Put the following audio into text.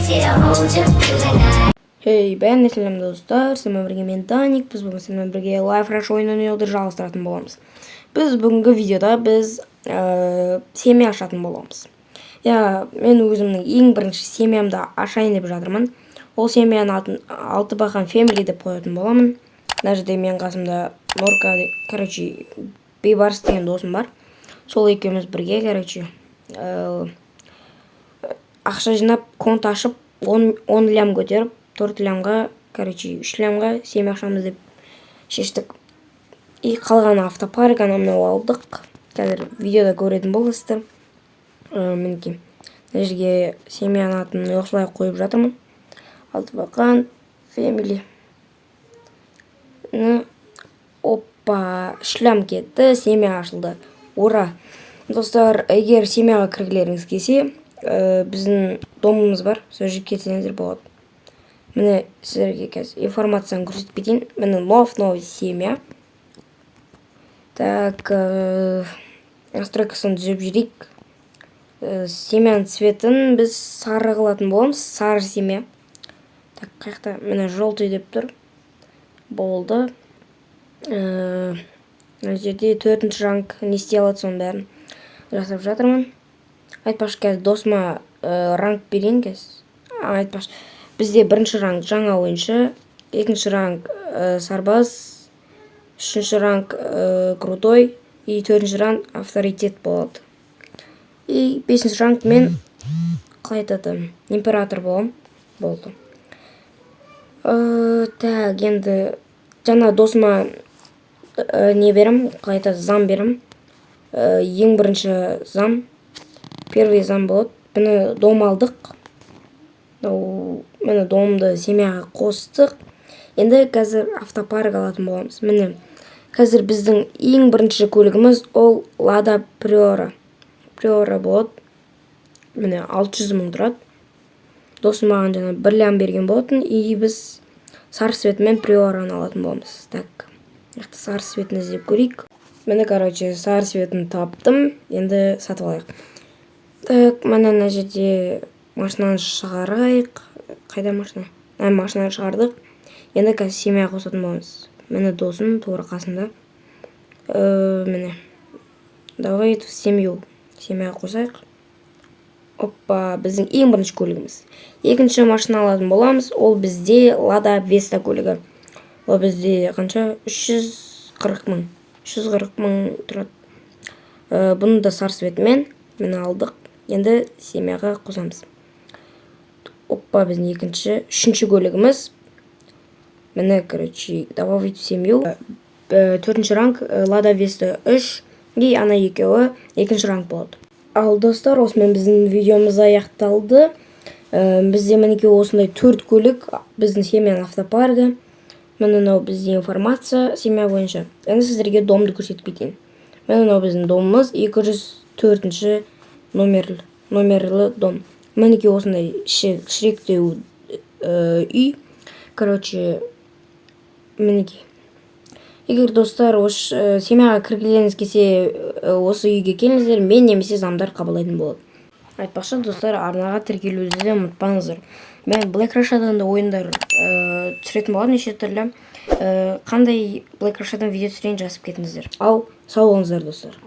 Бәріне сәлем достар, сіздермен бірге мен Даник. Біз бүгін сіздермен бірге Life Rush ойынын жалғастыратын боламыз. Біз бүгінгі видеода семья ашатын боламыз. Мен өзімнің ең бірінші семьямды ашайын деп жатырмын. Ол семьяның атын Алтыбақан Family деп қоятын боламын. Мына жерде мен қасымда Норка, Бейбарыс деген досым бар. Сол екеуміз бірге, ақша жинап, конт ашып, 10 лям көтеріп, 4 лямға, 3 лямға семья ашамыз деп шештік. И қалған автопарк анамнау алдық. Қазір видеода көретін боласыздар. Мінекей. Мына жерге семьяның атын осылай қойып жатырмын. Алтыбақан Family. Опа, шлям кетті, семья ашылды. Ура! Достар, егер семьяға кіргілеріңіз келсе, біздің домымыз бар, сол жерге кетсеңіздер болады. Міне сіздерге қазір информацияны көрсетіп кетейін. Міне новая семья. Так, настройкасын түзеп жүрейік. Семьяның цветін біз сары қылатын боламыз, сары семья. Так, қаяқта міне желтый деп тұр. Болды. Мына жерде 4-ші ранг не істей алады, соның бәрін жасап жатырмын. Айтпақшы, қазір досыма ранг берейін қазір. Айтпақшы, бізде 1-ші ранг жаңа ойыншы, 2-ші ранг сарбаз, 3-ші ранг крутой и 4-ші ранг авторитет болады. И 5-ші ранг мен император болам. Болды. Так, енді жаңа досыма не берім, зам берім. Ең бірінші зам, первый зам болады. Мені дом алдық. Мені домымды семьяға қостық. Енді қазір автопарк алатын боламыз. Мені қазір біздің ең бірінші көлігіміз ол Lada Priora. Priora болады. Мені 600 мың тұрады. Досым маған жаңа 1 лям берген болатын, и біз сары светімен Приораны алатын боламыз. Так, сары светін іздеп көрейік. Мені, сары светін таптым, енді сатып алайық. Так, мені мына жерде машинаны шығарайық. Қайда машина? Машинаны шығардық. Енді қазір семья қосатын боламыз. Мені досым тура қасында. Мені. Давай в семью. Семья қосайық. Опа, біздің ең бірінші көлігіміз. Екінші машина алатын боламыз. Ол бізде Lada Vesta көлігі. Ол бізде қанша? 340 мың. 340 мың тұрады. Бұны да сары светімен мені алдық. Енді семьяға қосамыз. Опа, біздің үшінші көлігіміз. Мені, добавить в семью. 4-ші ранг Lada Vesta 3. И ана екеуі 2-ші ранг болады. Ал достар, осымен біздің видеомыз аяқталды. Бізде мінекей осындай 4 көлік, біздің семьяның автопаркі. Мынау бізде информация семья бойынша. Енді сіздерге домды көрсетіп кетейін. Мынау біздің домымыз 204-ші номерлі дом. Мінекей осындай шіректе үй. Мінекей. Егер достар, семьяға кіргілеріңіз келсе, осы үйге келіңіздер, мен немесе замдар қабылдайтын болады. Айтпақшы, достар, арнаға тіркелуді ұмытпаңыздар. Мен Black Rush'дан да ойындар түсіретін болады, неше түрлі. Қандай Black Rush'дан видео түсірейін жазып кетіңіздер. Сау болыңыздар, достар.